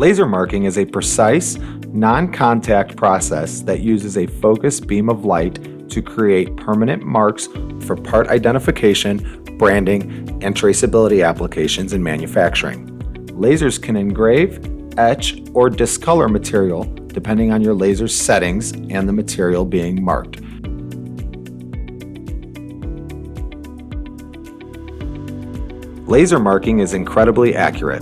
Laser marking is a precise, non-contact process that uses a focused beam of light to create permanent marks for part identification, branding, and traceability applications in manufacturing. Lasers can engrave, etch, or discolor material depending on your laser's settings and the material being marked. Laser marking is incredibly accurate,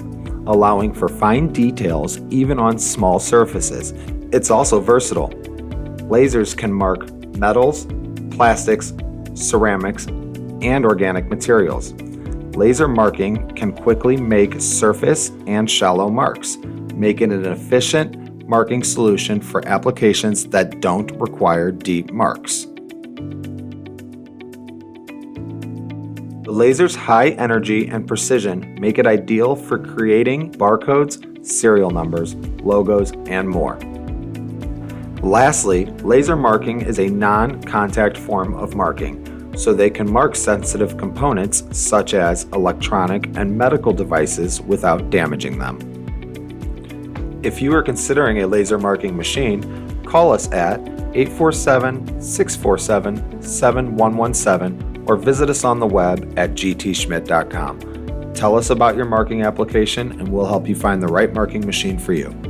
allowing for fine details even on small surfaces. It's also versatile. Lasers can mark metals, plastics, ceramics, and organic materials. Laser marking can quickly make surface and shallow marks, making it an efficient marking solution for applications that don't require deep marks. The laser's high energy and precision make it ideal for creating barcodes, serial numbers, logos, and more. Lastly, laser marking is a non-contact form of marking, so they can mark sensitive components such as electronic and medical devices without damaging them. If you are considering a laser marking machine, call us at 847-647-7117 or visit us on the web at GTSCHMIDT.com. Tell us about your marking application and we'll help you find the right marking machine for you.